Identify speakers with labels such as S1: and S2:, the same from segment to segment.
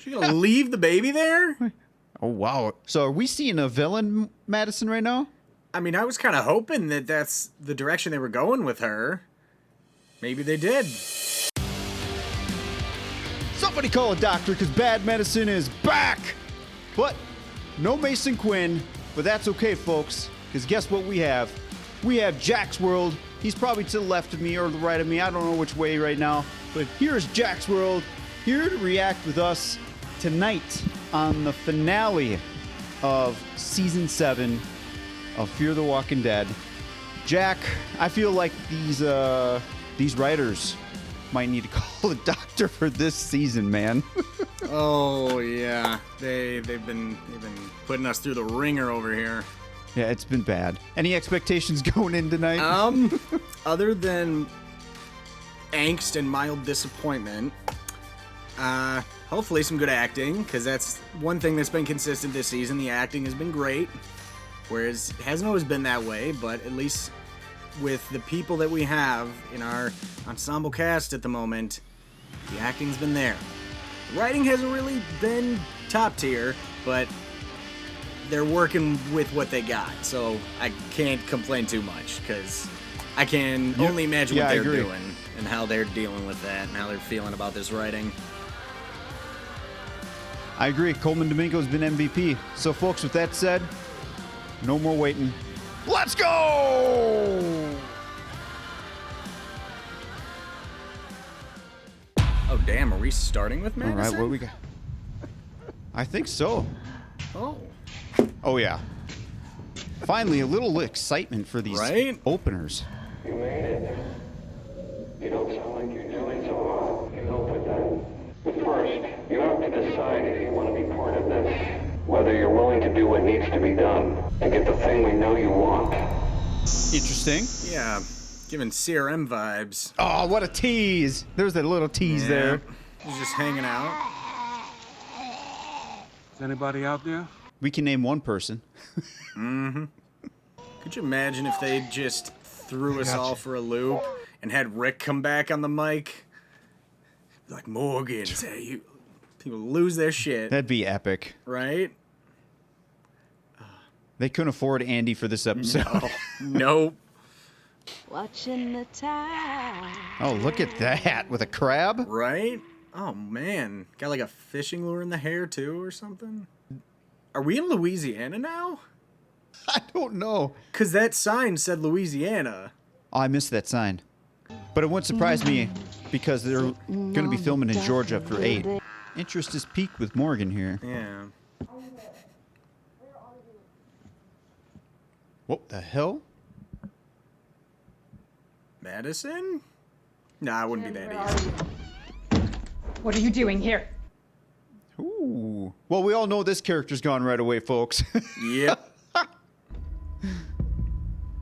S1: She gonna leave the baby there?
S2: Oh, wow. So are we seeing a villain, Madison, right now?
S1: I mean, I was kind of hoping that that's the direction they were going with her. Maybe they did.
S2: Somebody call a doctor because bad medicine is back. But no Mason Quinn. But that's okay, folks. Because guess what we have? We have Jack's World. He's probably to the left of me or the right of me. I don't know which way right now. But here's Jack's World. Here to react with us tonight on the finale of Season 7 of Fear the Walking Dead. Jack, I feel like these writers might need to call a doctor for this season, man.
S1: Oh yeah, they've been putting us through the ringer over here.
S2: Yeah, it's been bad. Any expectations going in tonight?
S1: Other than angst and mild disappointment, hopefully some good acting, because that's one thing that's been consistent this season. The acting has been great, whereas it hasn't always been that way, but at least with the people that we have in our ensemble cast at the moment, the acting's been there. The writing hasn't really been top tier, but they're working with what they got, so I can't complain too much, because I can only imagine what they're doing and how they're dealing with that and how they're feeling about this writing.
S2: I agree. Coleman Domingo's been MVP. So, folks, with that said, no more waiting. Let's go!
S1: Oh, damn. Are we starting with Madison?
S2: All right, what we got? I think so.
S1: Oh.
S2: Oh, yeah. Finally, a little excitement for these openers.
S3: You made it. You don't sound like you're doing so well. You help with that. But first, you have to decide if you want to be part of this. Whether you're willing to do what needs to be done and get the thing we know you want.
S2: Interesting.
S1: Yeah, giving CRM vibes.
S2: Oh, what a tease. There's that little tease there.
S1: He's just hanging out.
S4: Is anybody out there?
S2: We can name one person.
S1: Mm-hmm. Could you imagine if they just threw us all for a loop and had Rick come back on the mic? Like, Morgan, say you... People lose their shit.
S2: That'd be epic.
S1: Right?
S2: They couldn't afford Andy for this episode.
S1: No. Nope.
S5: Watching the tide.
S2: Oh, look at that. With a crab?
S1: Right? Oh, man. Got like a fishing lure in the hair, too, or something? Are we in Louisiana now?
S2: I don't know.
S1: Because that sign said Louisiana.
S2: Oh, I missed that sign. But it wouldn't surprise me because they're going to be filming in Georgia for 8. Interest is peaked with Morgan here.
S1: Yeah.
S2: What the hell?
S1: Madison? Nah, it wouldn't be that easy.
S6: What are you doing here?
S2: Ooh. Well, we all know this character's gone right away, folks.
S1: Yep.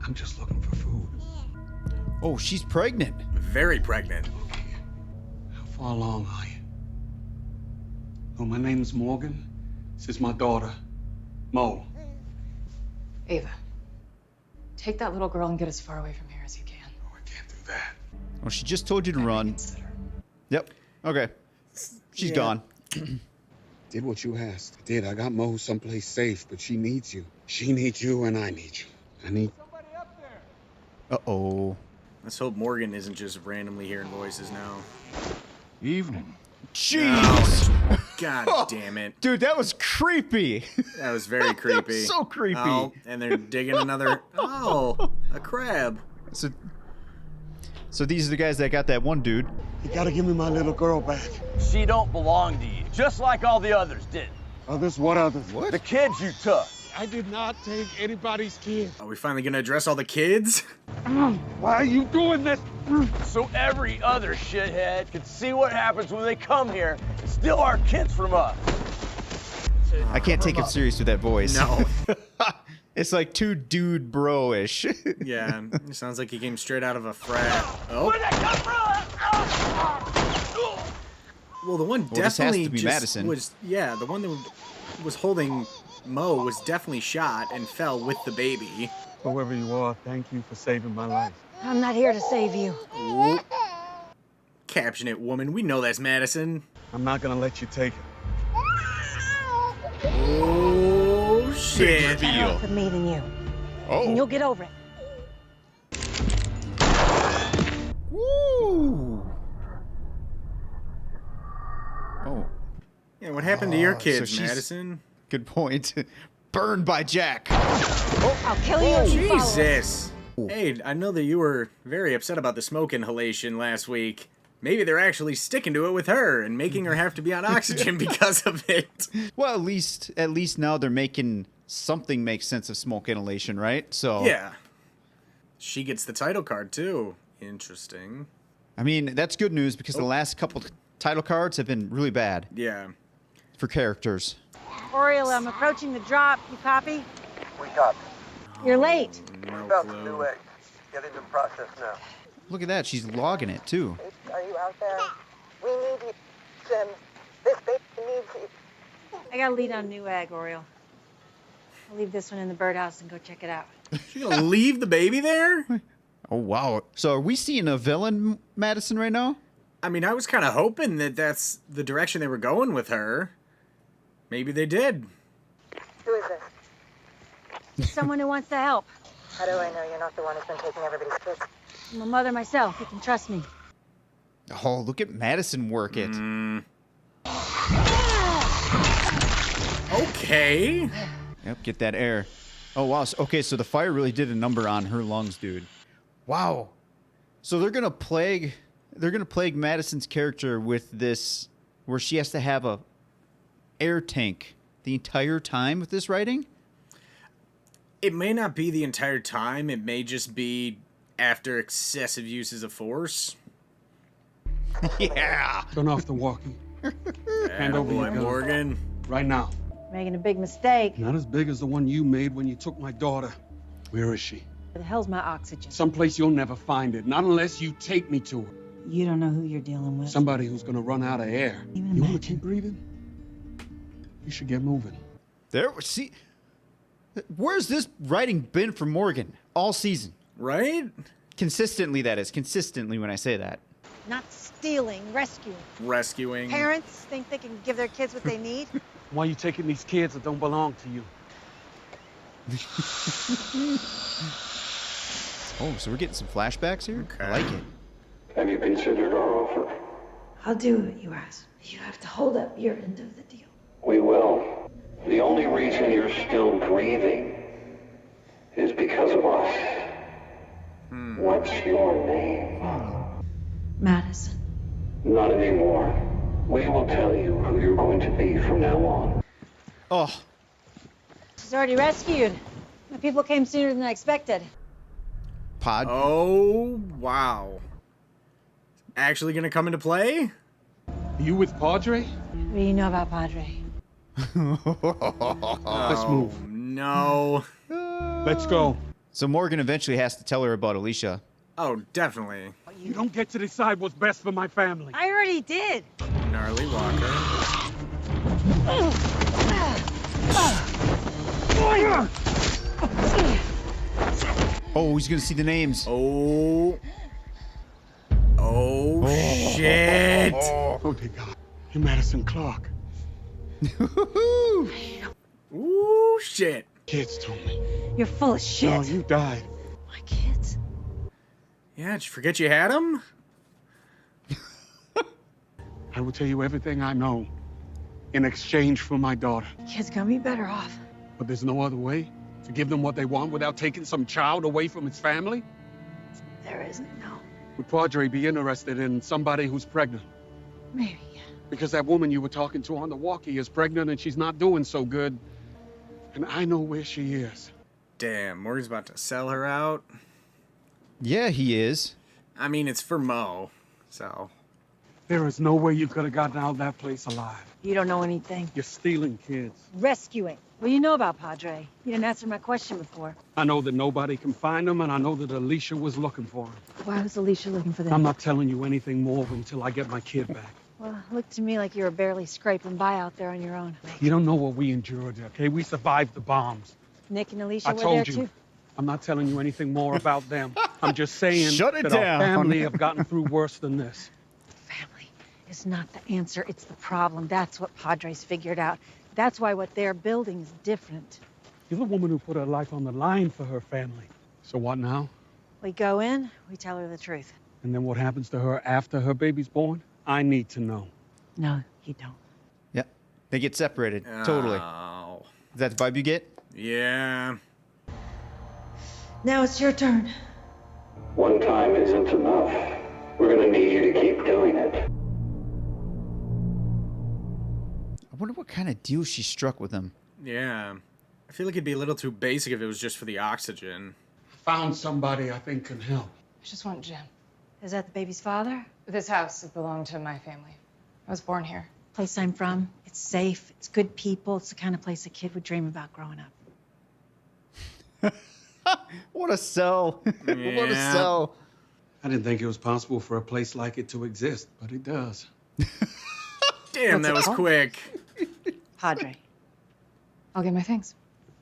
S4: I'm just looking for food.
S2: Oh, she's pregnant.
S1: Very pregnant.
S4: How far along are you? Oh, my name's Morgan. This is my daughter, Mo.
S6: Ava, take that little girl and get as far away from here as you can.
S4: Oh, I can't do that.
S2: Well, she just told you to run.
S6: Consider.
S2: Yep. Okay. She's gone.
S7: Did what you asked. I did. I got Mo someplace safe, but she needs you. She needs you, and I need you. I need...
S4: Somebody up there.
S2: Uh-oh.
S1: Let's hope Morgan isn't just randomly hearing voices now.
S4: Evening.
S2: Jeez!
S1: God damn it.
S2: Dude, that was creepy.
S1: That was very creepy.
S2: That was so creepy.
S1: Oh, and they're digging another... Oh, a crab.
S2: So these are the guys that got that one dude.
S7: You gotta give me my little girl back.
S8: She don't belong to you, just like all the others did.
S7: Others? What others?
S2: What?
S8: The kids you took.
S7: I did not take anybody's kid.
S1: Are we finally going to address all the kids?
S7: Why are you doing this?
S8: So every other shithead can see what happens when they come here and steal our kids from us.
S2: I can't take it serious with that voice.
S1: No.
S2: It's like too dude bro-ish.
S1: Yeah, it sounds like he came straight out of a frat. Oh.
S8: Where'd that come from?
S1: Well, the one
S2: Well, this has
S1: definitely
S2: to be
S1: just
S2: Madison.
S1: was... Yeah, the one that was holding Mo was definitely shot and fell with the baby.
S4: Whoever you are, thank you for saving my life.
S5: I'm not here to save you.
S1: Ooh. Caption it, woman. We know that's Madison.
S4: I'm not gonna let you take it.
S1: Oh, shit.
S5: Better off with me than you. And you'll get over it.
S2: Woo! Oh.
S1: Yeah, what happened to your kids,
S2: so she's-
S1: Madison?
S2: Good point. Burned by Jack.
S5: I'll kill you if you follow us.
S1: Jesus. Hey, I know that you were very upset about the smoke inhalation last week. Maybe they're actually sticking to it with her and making her have to be on oxygen because of it.
S2: Well, at least now they're making something make sense of smoke inhalation, right? So
S1: Yeah. She gets the title card, too. Interesting.
S2: I mean, that's good news because the last couple title cards have been really bad
S1: Yeah.
S2: for characters.
S5: Oriole, I'm approaching the drop. You copy?
S9: We got
S5: You're late.
S1: No
S9: about the
S1: clue.
S9: new eggs. Getting them processed now.
S2: Look at that. She's logging it, too.
S9: Are you out there? We need you, Jim. This baby needs you.
S5: I got a lead on new egg, Oriole. I'll leave this one in the birdhouse and go check it out.
S1: She gonna leave the baby there?
S2: Oh, wow. So are we seeing a villain, Madison, right now?
S1: I mean, I was kind of hoping that that's the direction they were going with her. Maybe they did.
S9: Who is this?
S5: Someone who wants to help.
S9: How do I know you're not the one who's been taking everybody's kids?
S5: I'm a mother myself. You can trust me.
S2: Oh, look at Madison work it.
S1: Okay.
S2: Yep, get that air. Oh, wow. Okay, so the fire really did a number on her lungs, dude. Wow. So they're gonna plague Madison's character with this, where she has to have a air tank the entire time with this writing?
S1: It may not be the entire time. It may just be after excessive uses of force.
S2: Yeah.
S4: Turn off the walkie. Hand over your
S1: Boy,
S4: gun.
S1: Morgan.
S4: Right now.
S5: Making a big mistake.
S4: Not as big as the one you made when you took my daughter. Where is she?
S5: Where the hell's my oxygen?
S4: Someplace you'll never find it. Not unless you take me to her.
S5: You don't know who you're dealing with.
S4: Somebody who's gonna run out of air.
S5: Even
S4: You wanna
S5: imagine.
S4: keep breathing? You should get moving.
S2: See, where's this writing been from Morgan all season?
S1: Right?
S2: Consistently, that is. Consistently when I say that.
S5: Not stealing, rescuing.
S1: Rescuing.
S5: Parents think they can give their kids what they need.
S4: Why are you taking these kids that don't belong to you?
S2: Oh, so we're getting some flashbacks here?
S1: Okay.
S2: I like it.
S3: Have you considered our offer?
S5: I'll do what you ask. You have to hold up your end of the deal.
S3: We will. The only reason you're still breathing is because of us. What's your name?
S5: Madison.
S3: Not anymore. We will tell you who you're going to be from now on.
S2: Oh,
S5: She's already rescued. My people came sooner than I expected.
S2: Pod.
S1: Oh, wow. Actually gonna come into play?
S4: You with Padre?
S5: What do you know about Padre?
S4: Let's move.
S1: No.
S4: Let's go.
S2: So Morgan eventually has to tell her about Alicia.
S1: Oh, definitely.
S4: You don't get to decide what's best for my family.
S5: I already did.
S1: Gnarly Walker.
S2: Oh, he's gonna see the names.
S1: Oh. Oh, shit.
S4: Oh, dear God. You're Madison Clark.
S1: Ooh, shit.
S4: Kids told me.
S5: You're full of shit.
S4: No, you died.
S5: My kids.
S1: Yeah, did you forget you had him?
S4: I will tell you everything I know in exchange for my daughter.
S5: Kids gonna be better off.
S4: But there's no other way to give them what they want without taking some child away from its family?
S5: There isn't, no.
S4: Would Padre be interested in somebody who's pregnant?
S5: Maybe.
S4: Because that woman you were talking to on the walkie is pregnant and she's not doing so good. And I know where she is.
S1: Damn, Morgan's about to sell her out.
S2: Yeah, he is.
S1: I mean, it's for Mo, so.
S4: There is no way you could have gotten out of that place alive.
S5: You don't know anything.
S4: You're stealing kids.
S5: Rescuing. What do you know about Padre? You didn't answer my question before.
S4: I know that nobody can find them, and I know that Alicia was looking for them.
S5: Why was Alicia looking for them?
S4: I'm not telling you anything more until I get my kid back.
S5: Well, it looked to me like you were barely scraping by out there on your own.
S4: You don't know what we endured, okay? We survived the bombs.
S5: Nick and Alicia
S4: I
S5: were
S4: told
S5: there
S4: you.
S5: too.
S4: I'm not telling you anything more about them. I'm just saying
S2: Shut it
S4: that
S2: down.
S4: our family have gotten through worse than this.
S5: Family is not the answer, it's the problem. That's what Padre's figured out. That's why what they're building is different.
S4: You're the woman who put her life on the line for her family. So what now?
S5: We go in, we tell her the truth.
S4: And then what happens to her after her baby's born? I need to know.
S5: No, you don't.
S2: Yeah. They get separated. Totally.
S1: Oh.
S2: Is that the vibe you get?
S1: Yeah.
S5: Now it's your turn.
S3: One time isn't enough. We're gonna need you to keep doing it.
S2: I wonder what kind of deal she struck with him.
S1: Yeah. I feel like it'd be a little too basic if it was just for the oxygen.
S4: Found somebody I think can help.
S6: I just want Jim.
S5: Is that the baby's father?
S6: This house, it belonged to my family. I was born here.
S5: Place I'm from. It's safe. It's good people. It's the kind of place a kid would dream about growing up.
S2: What a sell. What a
S1: Yeah.
S2: sell.
S4: I didn't think it was possible for a place like it to exist, but it does.
S1: Damn,
S5: What's
S1: that
S5: it
S1: was
S5: called?
S1: quick.
S6: Padre. I'll get my things.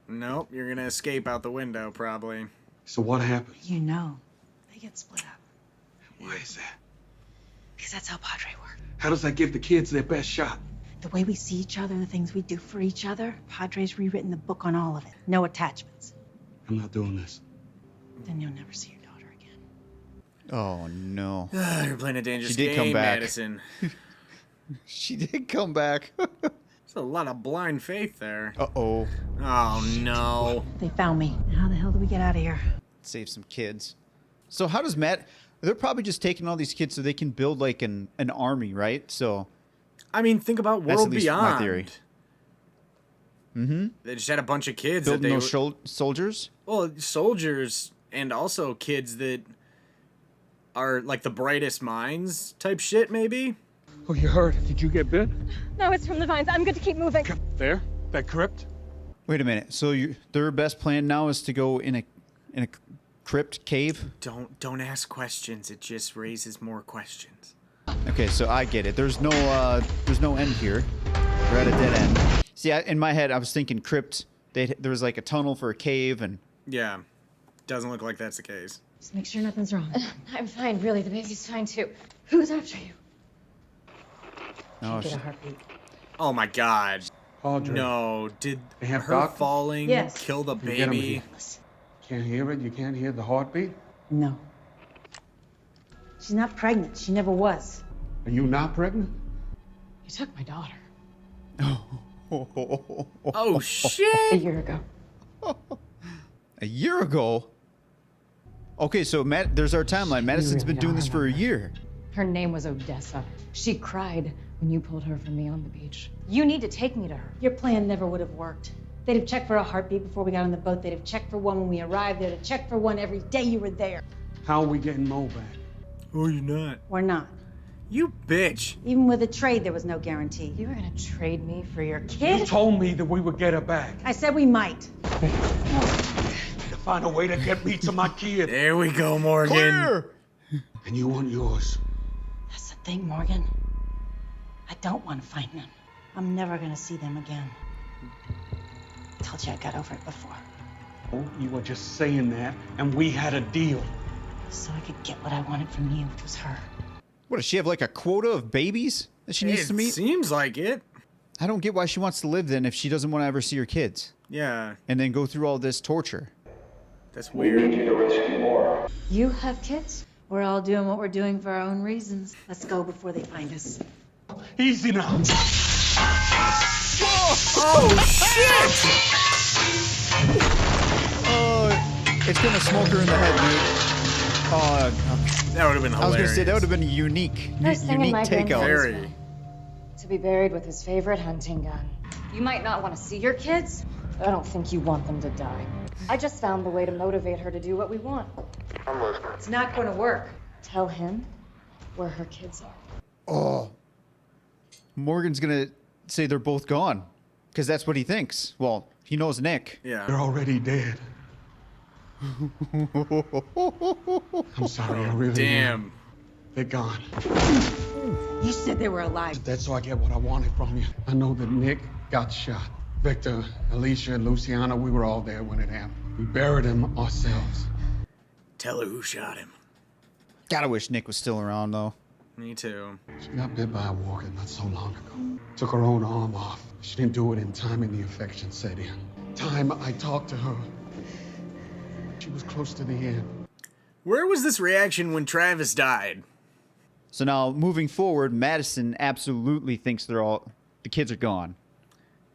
S1: Nope, you're gonna escape out the window, probably.
S4: So what happened?
S5: You know, they get split up.
S4: Why is that?
S5: Because that's how Padre works.
S4: How does that give the kids their best shot?
S5: The way we see each other, the things we do for each other, Padre's rewritten the book on all of it. No attachments.
S4: I'm not doing this.
S5: Then you'll never see your daughter again.
S2: Oh, no.
S1: You're playing a dangerous
S2: She did
S1: game,
S2: come back.
S1: Madison.
S2: She did come back.
S1: There's a lot of blind faith there.
S2: Uh-oh.
S1: Oh, no.
S5: They found me. How the hell do we get out of here?
S2: Save some kids. So how does Matt... They're probably just taking all these kids so they can build, like, an army, right? So...
S1: I mean, think about
S2: That's
S1: World
S2: at least
S1: Beyond.
S2: my theory. Mm-hmm.
S1: They just had a bunch of kids
S2: Building
S1: that they
S2: those soldiers?
S1: well, soldiers and also kids that are like the brightest minds type shit, maybe.
S4: Oh, you heard? Did you get bit?
S10: No, it's from the vines. I'm good to keep moving.
S4: There? That crypt?
S2: Wait a minute. So their best plan now is to go in a crypt cave?
S1: Don't ask questions. It just raises more questions.
S2: Okay, so I get it. There's no end here. We're at a dead end. See, in my head, I was thinking crypt. There was like a tunnel for a cave, and
S1: Yeah, doesn't look like that's the case.
S5: Just make sure nothing's wrong.
S6: I'm fine, really. The baby's fine, too. Who's after you?
S2: oh,
S5: Get a heartbeat.
S1: Oh my God.
S4: Padre.
S1: No, did
S4: They have
S1: her
S4: doctors?
S1: falling
S5: Yes.
S1: kill the
S4: You get 'em
S1: baby?
S4: here. Can't hear it? You can't hear the heartbeat?
S5: No. She's not pregnant. She never was.
S4: Are you not pregnant?
S6: You took my daughter
S1: Oh
S6: a
S1: shit!
S6: year ago.
S2: a year ago. Okay, so there's our timeline. Madison's been doing this for a year.
S6: Her name was Odessa. She cried when you pulled her from me on the beach. You need to take me to her.
S5: Your plan never would have worked. They'd have checked for a heartbeat before we got on the boat. They'd have checked for one when we arrived. They'd have checked for one every day you were there.
S4: How are we getting Mo back?
S1: Oh, you're not.
S5: We're not.
S1: You bitch.
S5: Even with a trade, there was no guarantee.
S6: You were gonna trade me for your
S4: You
S6: kid?
S4: told me that we would get her back.
S5: I said we might.
S4: To find a way to get me to my kid.
S1: There we go, Morgan.
S2: Clear!
S4: And you want yours.
S5: That's the thing, Morgan. I don't want to find them. I'm never gonna see them again. I told you I got over it before.
S4: Oh, you were just saying that, and we had a deal.
S5: So I could get what I wanted from you, which was her.
S2: What, does she have like a quota of babies that she needs to meet?
S1: Seems like it.
S2: I don't get why she wants to live then if she doesn't want to ever see her kids.
S1: Yeah,
S2: And then go through all this torture.
S1: that's
S3: We need
S1: weird.
S3: you to rescue more.
S5: You have kids? We're all doing what we're doing for our own reasons. Let's go before they find us.
S4: Easy now.
S1: Oh shit!
S2: Oh, it's gonna smoke her in the head, dude.
S1: That would have been hilarious.
S2: I was gonna say that would have been a unique
S6: First thing in my
S2: takeout.
S6: grandfather's
S1: Very.
S6: will, to be buried with his favorite hunting gun. You might not want to see your kids, but I don't think you want them to die. I just found the way to motivate her to do what we want.
S5: It's not gonna work.
S6: Tell him where her kids are.
S2: Oh, Morgan's gonna say they're both gone, because that's what he thinks. Well, he knows Nick.
S1: Yeah.
S4: They're already dead. I'm sorry, I really am.
S1: Damn.
S4: They're gone.
S5: You said they were alive.
S4: That's so I get what I wanted from you. I know that Nick got shot. Victor, Alicia, Luciana, we were all there when it happened. We buried him ourselves.
S1: Tell her who shot him.
S2: Gotta wish Nick was still around though.
S1: Me too.
S7: She got bit by a walker not so long ago. Took her own arm off. She didn't do it in time and the infection set in. Time I talked to her. She was close to the end.
S1: Where was this reaction when Travis died?
S2: So now, moving forward, Madison absolutely thinks the kids are gone.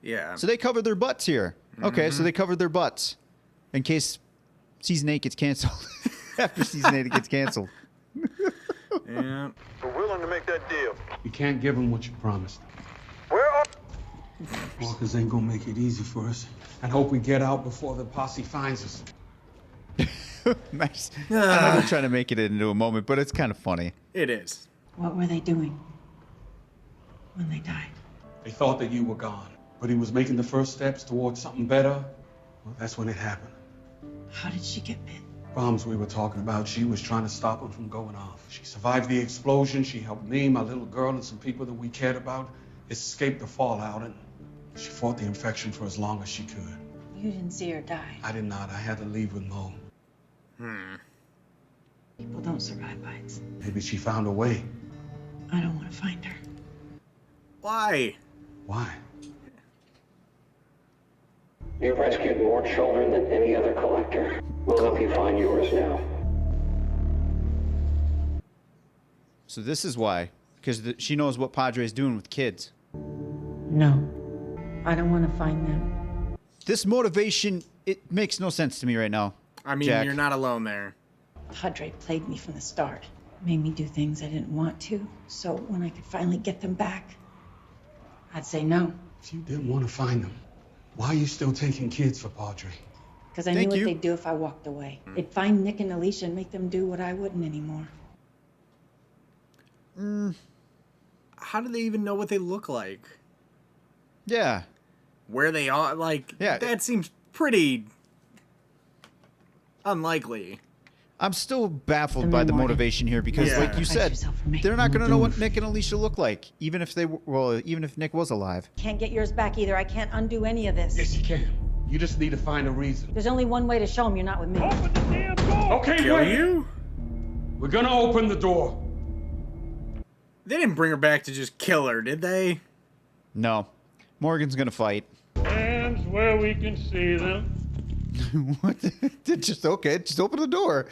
S1: Yeah.
S2: So they covered their butts here. Okay, so they covered their butts. In case Season 8 gets canceled. After Season 8 it gets canceled.
S1: Yeah.
S8: We're willing to make that deal.
S7: You can't give them what you promised.
S8: Where are...
S7: Walkers ain't gonna make it easy for us. And hope we get out before the posse finds us.
S2: Nice. I know you're trying to make it into a moment, but it's kind of funny.
S1: It is.
S5: What were they doing when they died?
S7: They thought that you were gone, but he was making the first steps towards something better. Well, that's when it happened.
S5: How did she get bit?
S7: Bombs we were talking about, she was trying to stop them from going off. She survived the explosion. She helped me, my little girl, and some people that we cared about escape the fallout, and she fought the infection for as long as she could.
S5: You didn't see her die.
S7: I did not. I had to leave with Mo.
S5: People don't survive bites.
S7: Maybe she found a way.
S5: I don't want to find her.
S1: Why?
S7: Why?
S3: You've rescued more children than any other collector. We'll help you find yours now.
S2: So this is why. Because she knows what Padre's doing with kids.
S5: No. I don't want to find them.
S2: This motivation, it makes no sense to me right now.
S1: I mean,
S2: Jack.
S1: you're not alone there.
S5: Padre played me from the start. Made me do things I didn't want to. So when I could finally get them back, I'd say no.
S7: If you didn't want to find them, why are you still taking kids for Padre?
S5: Because I knew what they'd do if I walked away. They'd find Nick and Alicia and make them do what I wouldn't anymore.
S1: How do they even know what they look like?
S2: Yeah.
S1: Where they are? Like,
S2: yeah.
S1: That seems pretty unlikely.
S2: I'm still baffled by the motivation here because, like you said, they're not going to know what Nick and Alicia look like, even if they even if Nick was alive.
S5: Can't get yours back either. I can't undo any of this.
S7: Yes, you can. You just need to find a reason.
S5: There's only one way to show them you're not with me.
S8: Open the damn door!
S7: Okay,
S1: Kill
S7: wait.
S1: you?
S7: We're gonna open the door.
S1: They didn't bring her back to just kill her, did they?
S2: No. Morgan's going to fight.
S8: Hands where we can see them.
S2: What? Just open the door.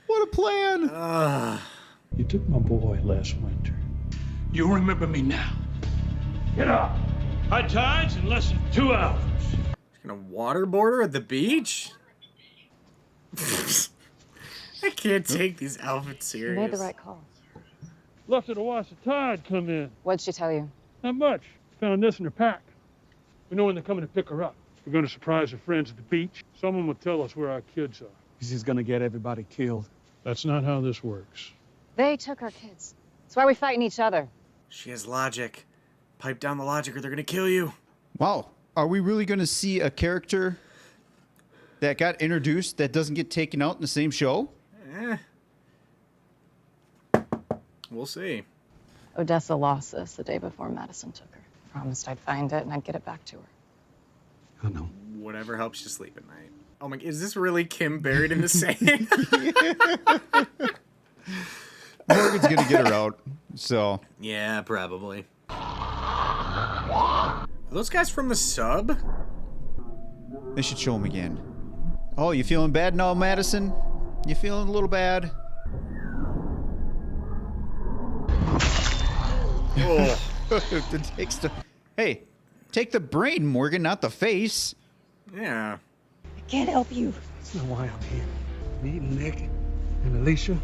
S2: What a plan.
S11: You took my boy last winter.
S8: You remember me now. Get up. High tides in less than 2 hours.
S1: He's gonna waterboard her at the beach? I can't take these outfits
S6: You
S1: serious.
S6: made the right call.
S8: Left her to watch the tide come in.
S6: What'd she tell you?
S8: Not much. Found this in her pack. We know when they're coming to pick her up. We're going to surprise her friends at the beach. Someone will tell us where our kids are.
S7: This is gonna get everybody killed.
S8: That's not how this works.
S6: They took our kids. That's why we're fighting each other.
S1: She has logic. Pipe down the logic or they're gonna kill you.
S2: Wow. Are we really going to see a character that got introduced that doesn't get taken out in the same show?
S1: We'll see.
S6: Odessa lost this the day before Madison took her. Promised I'd find it and I'd get it back to her.
S7: I know.
S1: Whatever helps you sleep at night. Oh my, is this really Kim buried in the sand?
S2: Morgan's going to get her out, so.
S1: Yeah, probably. Are those guys from the sub?
S2: They should show him again. Oh, you feeling bad now, Madison? You feeling a little bad?
S1: Oh.
S2: Hey, take the brain, Morgan, not the face.
S1: Yeah.
S5: I can't help you.
S7: That's not why I'm here. Meeting Nick and Alicia,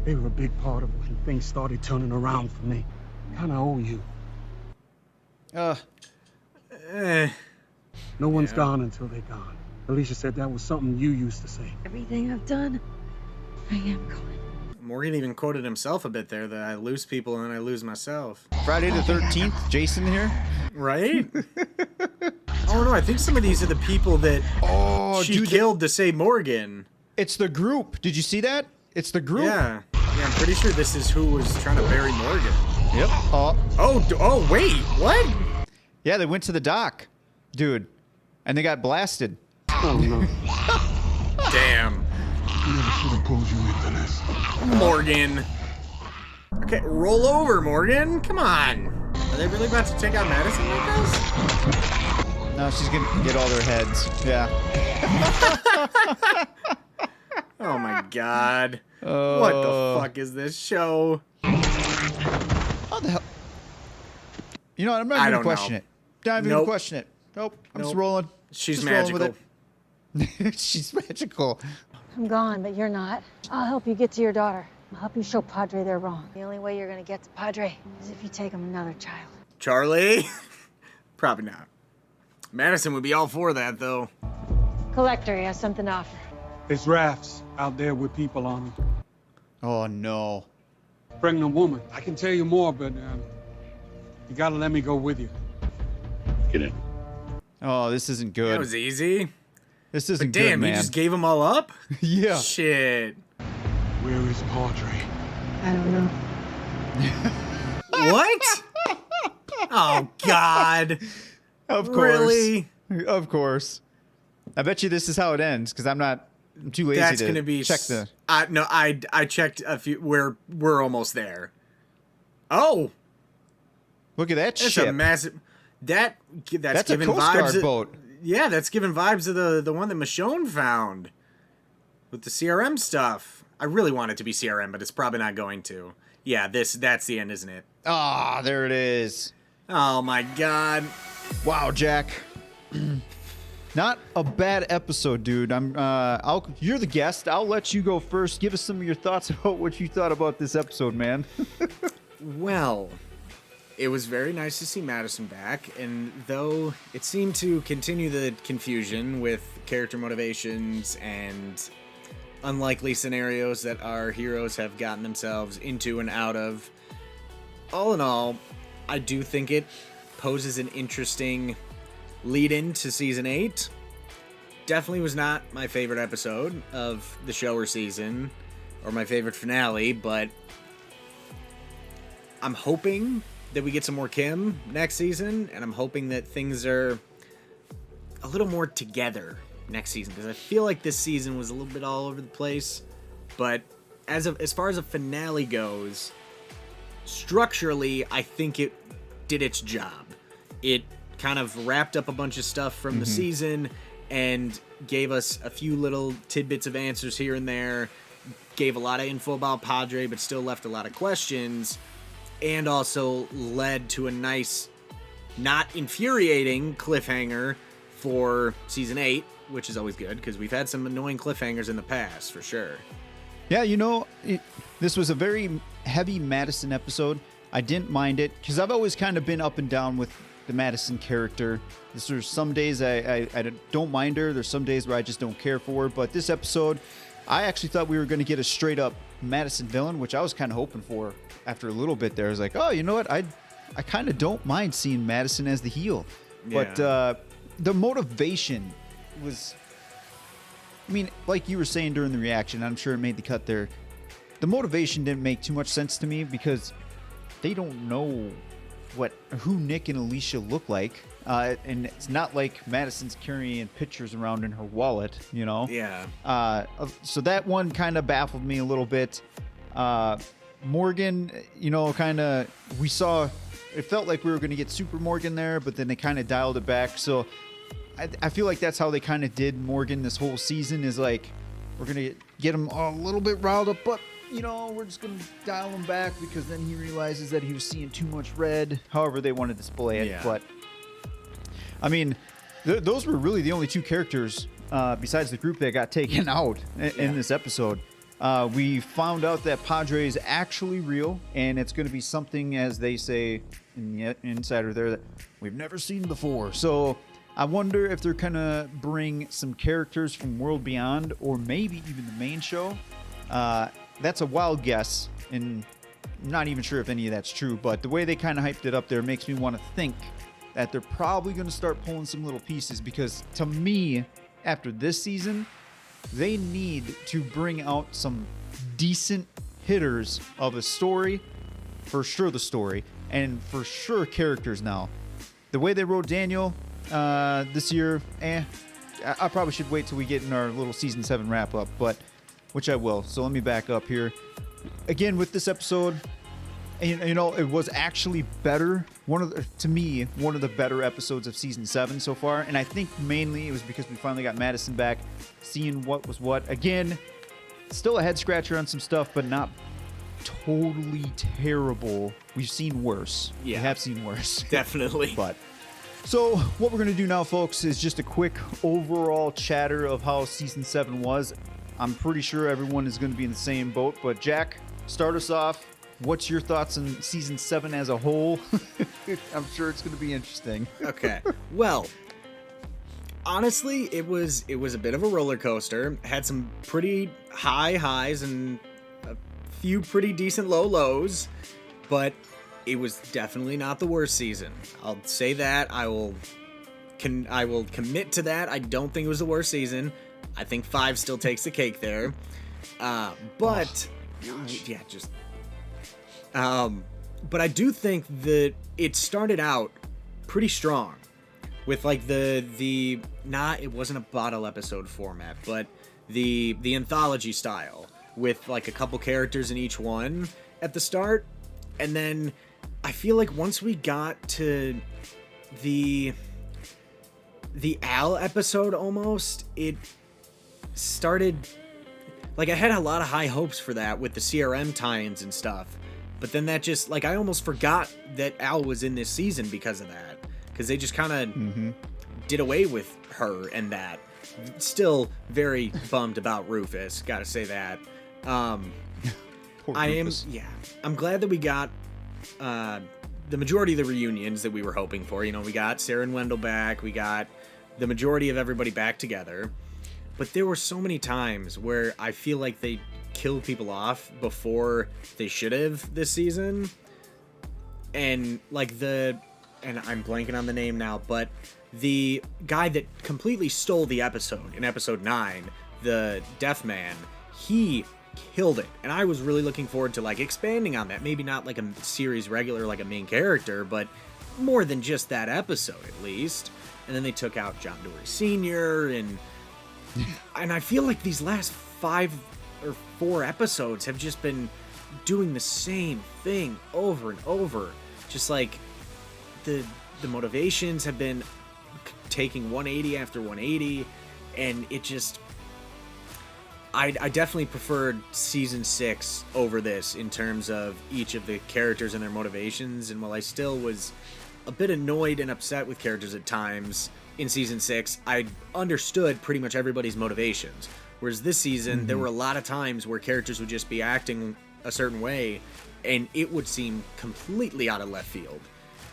S7: they were a big part of when things started turning around for me. Kinda owe you. No one's gone until they're gone. Alicia said that was something you used to say.
S10: Everything I've done, I am gone.
S1: Morgan even quoted himself a bit there, that I lose people and then I lose myself.
S2: Friday the 13th, Jason here.
S1: Right? Oh no, I think some of these are the people that she killed to save Morgan.
S2: It's the group. Did you see that? It's the group.
S1: Yeah. Yeah, I'm pretty sure this is who was trying to bury Morgan.
S2: Yep.
S1: Oh, wait, what?
S2: Yeah, they went to the dock, dude, and they got blasted.
S7: Oh no.
S1: Damn.
S7: I never should have pulled you into this.
S1: Morgan. Okay, roll over, Morgan. Come on. Are they really about to take out Madison like this?
S2: No, she's gonna get all their heads. Yeah.
S1: Oh my god. What the fuck is this show?
S2: How the hell? You know what? I'm not even gonna question it. Not even gonna question it. Nope. I'm just rolling.
S1: She's
S2: just
S1: magical.
S2: rolling with it. She's magical.
S5: I'm gone, but you're not. I'll help you get to your daughter. I'll help you show Padre they're wrong. The only way you're gonna get to Padre is if you take him another child.
S1: Charlie? Probably not. Madison would be all for that, though.
S5: Collector, he has something to offer.
S7: There's rafts out there with people on them.
S2: Oh, no.
S7: Pregnant woman. I can tell you more, but you gotta let me go with you.
S11: Get in.
S2: Oh, this isn't good.
S1: That was easy.
S2: This isn't
S1: but damn,
S2: good, man.
S1: you just gave them all up?
S2: Yeah.
S1: Shit.
S7: Where is Padre?
S5: I don't know.
S1: What? Oh, God.
S2: Of course.
S1: Really?
S2: Of course. I bet you this is how it ends, because I'm too lazy
S1: That's
S2: to
S1: gonna be
S2: check the...
S1: no, I checked a few. We're almost there. Oh.
S2: Look at that
S1: That's
S2: ship.
S1: a massive... That's
S2: a
S1: giving
S2: Coast
S1: vibes
S2: Guard boat.
S1: Yeah, that's giving vibes of the one that Michonne found. With the CRM stuff. I really want it to be CRM, but it's probably not going to. Yeah, that's the end, isn't it?
S2: Ah, there it is.
S1: Oh my god.
S2: Wow, Jack. Not a bad episode, dude. You're the guest. I'll let you go first. Give us some of your thoughts about what you thought about this episode, man.
S1: Well, it was very nice to see Madison back, and though it seemed to continue the confusion with character motivations and unlikely scenarios that our heroes have gotten themselves into and out of, all in all, I do think it poses an interesting lead-in to Season 8. Definitely was not my favorite episode of the show or season, or my favorite finale, but I'm hoping that we get some more Kim next season, and I'm hoping that things are a little more together next season, because I feel like this season was a little bit all over the place. But as far as a finale goes, structurally, I think it did its job. It kind of wrapped up a bunch of stuff from the season and gave us a few little tidbits of answers here and there, gave a lot of info about Padre, but still left a lot of questions, and also led to a nice, not infuriating cliffhanger for Season 8, which is always good, because we've had some annoying cliffhangers in the past, for sure.
S2: Yeah, this was a very heavy Madison episode. I didn't mind it, because I've always kind of been up and down with the Madison character. There's some days I don't mind her. There's some days where I just don't care for her. But this episode, I actually thought we were going to get a straight-up Madison villain, which I was kind of hoping for after a little bit there. I was like, oh, you know what? I kind of don't mind seeing Madison as the heel. Yeah. But the motivation was... I mean, like you were saying during the reaction, I'm sure it made the cut there. The motivation didn't make too much sense to me because they don't know who Nick and Alicia look like. And it's not like Madison's carrying pictures around in her wallet, you know?
S1: Yeah.
S2: So that one kind of baffled me a little bit. Morgan, we saw, it felt like we were going to get Super Morgan there, but then they kind of dialed it back. So I feel like that's how they kind of did Morgan this whole season, is like, we're going to get him a little bit riled up, but we're just going to dial him back because then he realizes that he was seeing too much red, however they want to display it. Yeah. But, I mean, those were really the only two characters besides the group that got taken out in this episode. We found out that Padre is actually real, and it's going to be something, as they say in the Insider there, that we've never seen before. So I wonder if they're going to bring some characters from World Beyond, or maybe even the main show. That's a wild guess, and I'm not even sure if any of that's true, but the way they kind of hyped it up there makes me want to think that they're probably going to start pulling some little pieces, because to me, after this season, they need to bring out some decent hitters of a story, for sure the story, and for sure characters now. The way they wrote Daniel this year, I probably should wait till we get in our little Season 7 wrap-up, but which I will. So let me back up here. Again, with this episode, And, it was actually better. To me, one of the better episodes of season 7 so far. And I think mainly it was because we finally got Madison back, seeing what was what. Again, still a head scratcher on some stuff, but not totally terrible. We've seen worse.
S1: Yeah.
S2: We have seen worse.
S1: Definitely.
S2: But so what we're going to do now, folks, is just a quick overall chatter of how season 7 was. I'm pretty sure everyone is going to be in the same boat. But Jack, start us off. What's your thoughts on season 7 as a whole? I'm sure it's going to be interesting.
S1: Okay. Well, honestly, it was a bit of a roller coaster. Had some pretty high highs and a few pretty decent low lows, but it was definitely not the worst season. I'll say that. I will commit to that. I don't think it was the worst season. I think 5 still takes the cake there. But I do think that it started out pretty strong with like it wasn't a bottle episode format, but the anthology style with like a couple characters in each one at the start. And then I feel like once we got to the Al episode almost, it started like I had a lot of high hopes for that with the CRM tie-ins and stuff. But then that just, like, I almost forgot that Al was in this season because of that. Because they just kind of did away with her and that. Still very bummed about Rufus, gotta say that. I'm glad that we got the majority of the reunions that we were hoping for. We got Sarah and Wendell back. We got the majority of everybody back together. But there were so many times where I feel like they killed people off before they should have this season. And like and I'm blanking on the name now, but the guy that completely stole the episode in episode 9, the deaf man, he killed it. And I was really looking forward to like expanding on that. Maybe not like a series regular, like a main character, but more than just that episode at least. And then they took out John Dory Sr. and I feel like these last 5 or 4 episodes have just been doing the same thing over and over. Just like the motivations have been taking 180 after 180, and it just I definitely preferred season 6 over this in terms of each of the characters and their motivations. And while I still was a bit annoyed and upset with characters at times in season 6, I understood pretty much everybody's motivations. Whereas this season, there were a lot of times where characters would just be acting a certain way, and it would seem completely out of left field.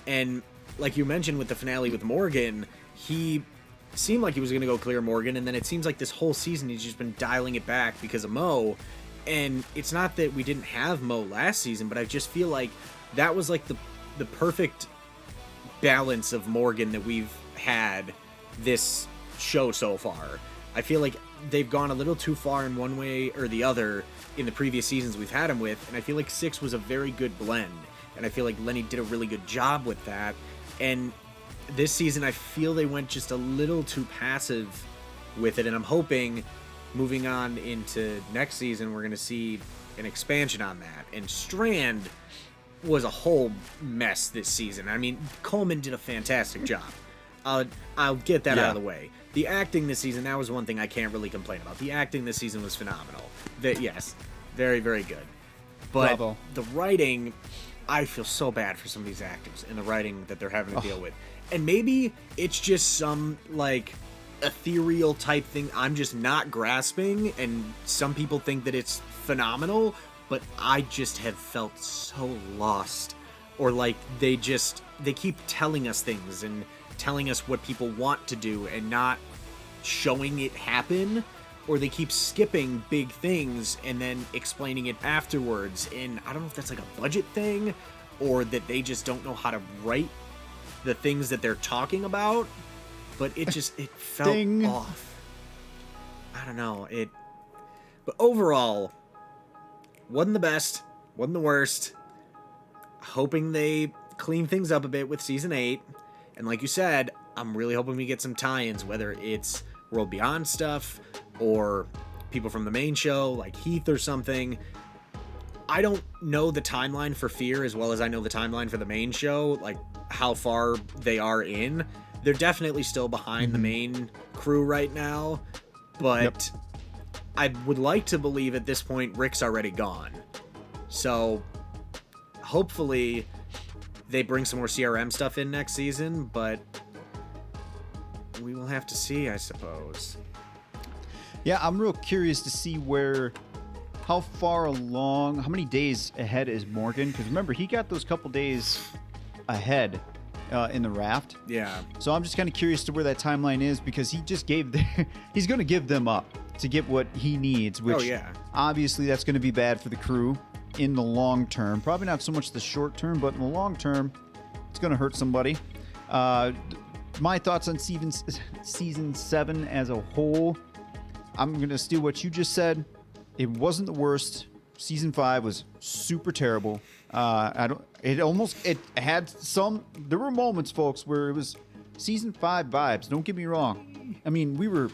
S1: And like you mentioned with the finale with Morgan, he seemed like he was going to go clear Morgan, and then it seems like this whole season he's just been dialing it back because of Mo. And it's not that we didn't have Mo last season, but I just feel like that was like the perfect balance of Morgan that we've had this show so far. I feel like they've gone a little too far in one way or the other in the previous seasons we've had him with, and I feel like 6 was a very good blend, and I feel like Lenny did a really good job with that. And this season I feel they went just a little too passive with it, and I'm hoping moving on into next season we're going to see an expansion on that. And Strand was a whole mess this season. I mean, Coleman did a fantastic job. I'll get that out of the way. The acting this season, that was one thing I can't really complain about. The acting this season was phenomenal. Yes, very, very good. But
S2: Bravo.
S1: The writing, I feel so bad for some of these actors and the writing that they're having to deal with. And maybe it's just some, like, ethereal type thing I'm just not grasping, and some people think that it's phenomenal, but I just have felt so lost. Or, like, they keep telling us things and telling us what people want to do and not showing it happen, or they keep skipping big things and then explaining it afterwards. And I don't know if that's like a budget thing, or that they just don't know how to write the things that they're talking about, but it felt off. I don't know, but overall, wasn't the best, wasn't the worst. Hoping they clean things up a bit with season 8. And like you said, I'm really hoping we get some tie-ins, whether it's World Beyond stuff or people from the main show, like Heath or something. I don't know the timeline for Fear as well as I know the timeline for the main show, like how far they are in. They're definitely still behind the main crew right now, but I would like to believe at this point Rick's already gone. So hopefully they bring some more CRM stuff in next season, but we will have to see, I suppose.
S2: Yeah, I'm real curious to see how far along, how many days ahead is Morgan? Because remember, he got those couple days ahead in the raft.
S1: Yeah.
S2: So I'm just kind of curious to where that timeline is, because he just he's going to give them up to get what he needs, which obviously that's going to be bad for the crew in the long term. Probably not so much the short term, but in the long term, it's going to hurt somebody. My thoughts on season 7 as a whole, I'm going to steal what you just said. It wasn't the worst. Season 5 was super terrible. It had some, there were moments, folks, where it was season 5 vibes. Don't get me wrong. I mean, we were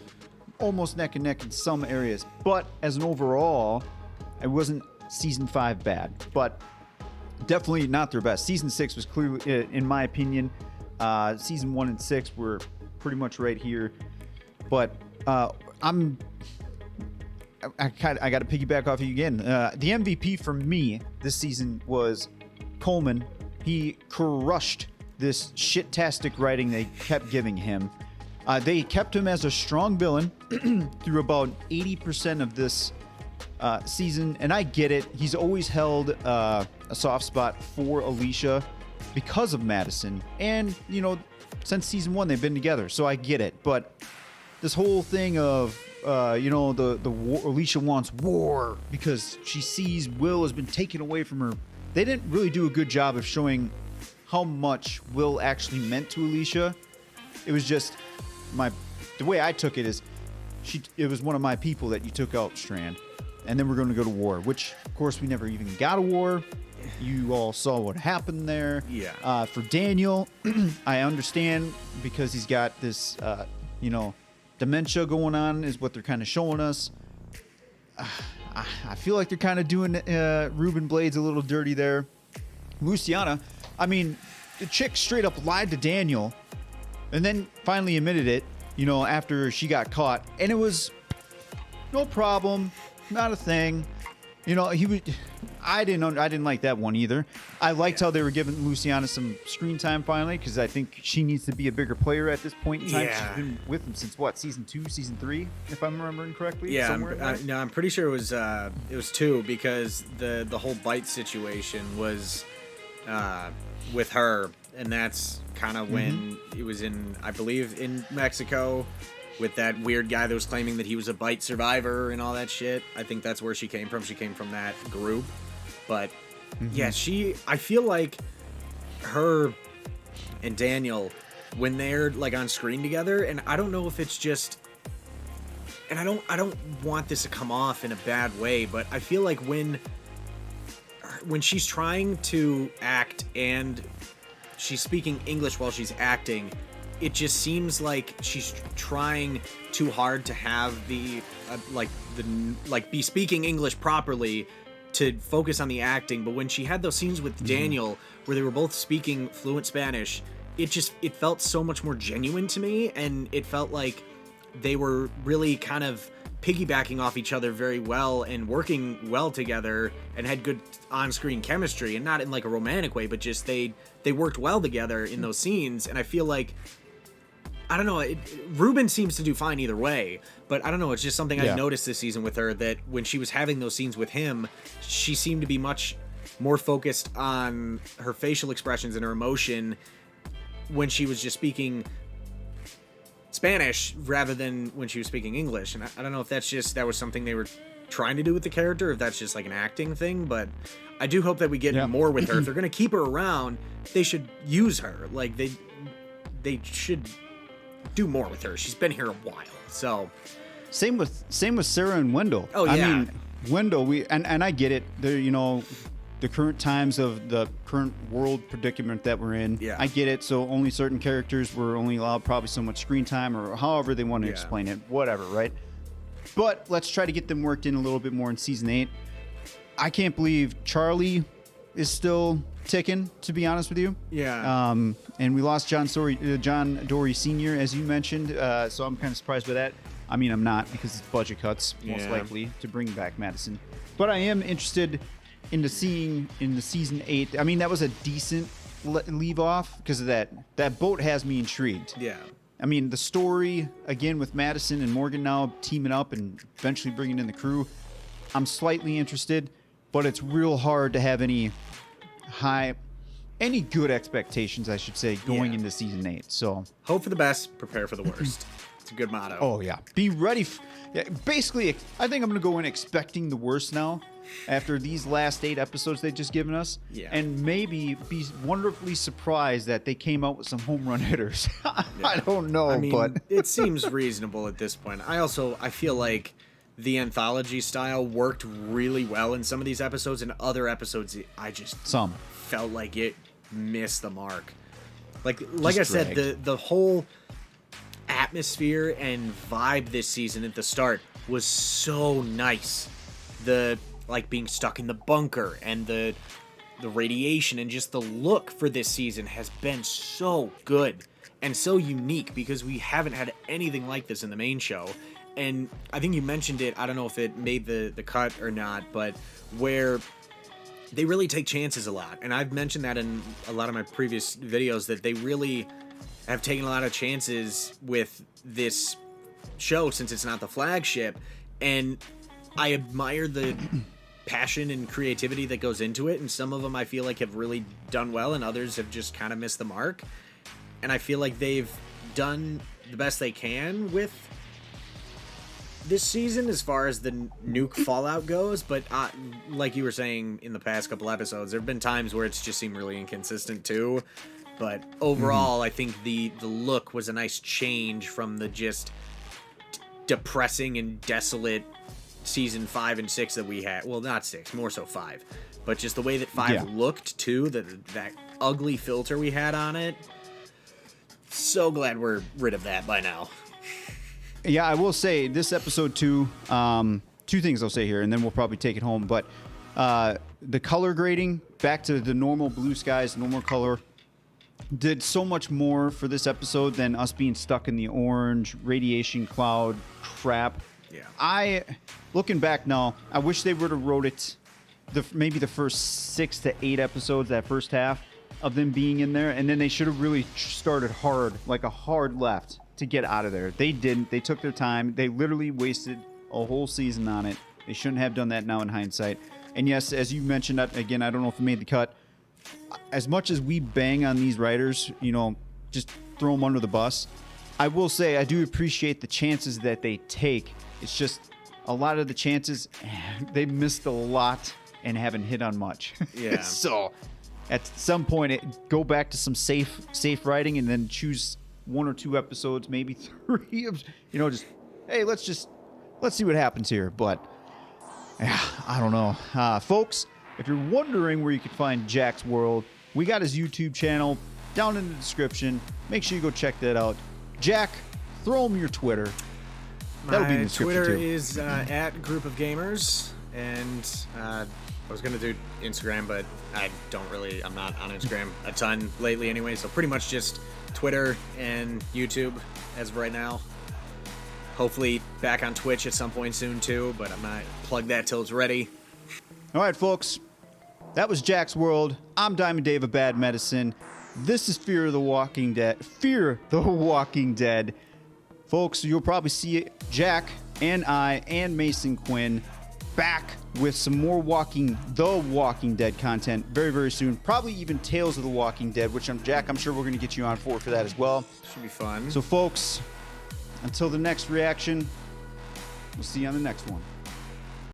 S2: almost neck and neck in some areas, but as an overall, it wasn't season 5 bad, but definitely not their best. Season 6 was clearly, in my opinion, season 1 and 6 were pretty much right here, but I got to piggyback off you again. The MVP for me this season was Coleman. He crushed this shit-tastic writing they kept giving him. They kept him as a strong villain through about 80% of this season, and I get it. He's always held a soft spot for Alicia because of Madison, and since season 1 they've been together, so I get it. But this whole thing of the war, Alicia wants war because she sees Will has been taken away from her. They didn't really do a good job of showing how much Will actually meant to Alicia. It was just the way I took it is it was one of my people that you took out, Strand, and then we're going to go to war, which of course we never even got a war. You all saw what happened there.
S1: Yeah.
S2: For Daniel, I understand because he's got this dementia going on is what they're kind of showing us. I feel like they're kind of doing Ruben Blades a little dirty there. Luciana, I mean, the chick straight up lied to Daniel and then finally admitted it, after she got caught. And it was no problem, not a thing. I didn't like that one either. I liked how they were giving Luciana some screen time finally, because I think she needs to be a bigger player at this point in time.
S1: Yeah.
S2: She's been with him since what, season 2, season 3, if I'm remembering correctly.
S1: Yeah, I'm pretty sure it was 2, because the whole bite situation was with her, and that's kind of when it was I believe in Mexico, with that weird guy that was claiming that he was a bite survivor and all that shit. I think that's where she came from. She came from that group. But yeah, I feel like her and Daniel, when they're like on screen together, and I don't know if it's just, and I don't want this to come off in a bad way, but I feel like when she's trying to act and she's speaking English while she's acting, it just seems like she's trying too hard to have be speaking English properly to focus on the acting. But when she had those scenes with Daniel where they were both speaking fluent Spanish, it felt so much more genuine to me, and it felt like they were really kind of piggybacking off each other very well and working well together and had good on-screen chemistry, and not in like a romantic way, but just they worked well together in those scenes. And I feel like, I don't know, Ruben seems to do fine either way, but I don't know, it's just something I noticed this season with her, that when she was having those scenes with him, she seemed to be much more focused on her facial expressions and her emotion when she was just speaking Spanish rather than when she was speaking English. And I don't know if that was something they were trying to do with the character, if that's just like an acting thing, but I do hope that we get more with her. If they're going to keep her around, they should use her. Like they should do more with her. She's been here a while. So
S2: same with Sarah and Wendell.
S1: Oh yeah.
S2: I mean, Wendell, and I get it. The current times of the current world predicament that we're in.
S1: Yeah.
S2: I get it. So only certain characters were only allowed probably so much screen time, or however they want to explain it, whatever, right? But let's try to get them worked in a little bit more in season 8. I can't believe Charlie is still ticking, to be honest with you.
S1: Yeah.
S2: And we lost John Dory Sr., as you mentioned, so I'm kind of surprised by that. I mean, I'm not, because it's budget cuts, most likely, to bring back Madison. But I am interested into seeing in the season 8. I mean, that was a decent leave off because of that. That boat has me intrigued.
S1: Yeah.
S2: I mean, the story, again, with Madison and Morgan now teaming up and eventually bringing in the crew, I'm slightly interested, but it's real hard to have any good expectations, I should say, going into season 8. So
S1: hope for the best, prepare for the worst. It's a good motto.
S2: Oh, yeah. Be ready. Basically, I think I'm going to go in expecting the worst now after these last 8 episodes they've just given us.
S1: Yeah.
S2: And maybe be wonderfully surprised that they came out with some home run hitters. I don't know,
S1: I mean,
S2: but
S1: it seems reasonable at this point. I feel like the anthology style worked really well in some of these episodes, and other episodes I just felt like it missed the mark. Like I said, the whole atmosphere and vibe this season at the start was so nice. The being stuck in the bunker and the radiation and just the look for this season has been so good and so unique because we haven't had anything like this in the main show. And I think you mentioned it, I don't know if it made the cut or not, but where they really take chances a lot. And I've mentioned that in a lot of my previous videos, that they really have taken a lot of chances with this show since it's not the flagship. And I admire the passion and creativity that goes into it. And some of them I feel like have really done well, and others have just kind of missed the mark. And I feel like they've done the best they can with this season as far as the nuke fallout goes, but like you were saying in the past couple episodes, there have been times where it's just seemed really inconsistent too. But overall, I think the look was a nice change from the just depressing and desolate season 5 and 6 that we had. Well, not 6, more so 5, but just the way that 5 looked too, that ugly filter we had on it. So glad we're rid of that by now.
S2: Yeah, I will say this episode 2, 2 things I'll say here, and then we'll probably take it home. But the color grading, back to the normal blue skies, normal color, did so much more for this episode than us being stuck in the orange radiation cloud crap. Yeah. Looking back now, I wish they would have wrote it maybe the first 6 to 8 episodes, that first half of them being in there, and then they should have really started hard, like a hard left, to get out of there. They didn't. They took their time. They literally wasted a whole season on it. They shouldn't have done that now in hindsight. And yes, as you mentioned, again, I don't know if it made the cut. As much as we bang on these writers, just throw them under the bus, I will say I do appreciate the chances that they take. It's just a lot of the chances, they missed a lot and haven't hit on much.
S1: Yeah.
S2: So at some point, go back to some safe writing and then choose 1 or 2 episodes, maybe 3 of, just, hey, let's see what happens here. But yeah, I don't know. Folks, if you're wondering where you can find Jack's World, we got his YouTube channel down in the description. Make sure you go check that out. Jack, throw him your Twitter. That'll be in the description
S1: Twitter
S2: too.
S1: is at Group of Gamers, and I was going to do Instagram, but I'm not on Instagram a ton lately anyway, so pretty much just Twitter and YouTube as of right now. Hopefully back on Twitch at some point soon too, but I'm not plug that till it's ready.
S2: All right, folks. That was Jack's World. I'm Diamond Dave of Bad Medicine. This is Fear the Walking Dead. Fear the Walking Dead. Folks, you'll probably see Jack and I and Mason Quinn back with some more The Walking Dead content very, very soon. Probably even Tales of the Walking Dead, which I'm sure we're going to get you on for that as well.
S1: Should be fun.
S2: So, folks, until the next reaction, we'll see you on the next one.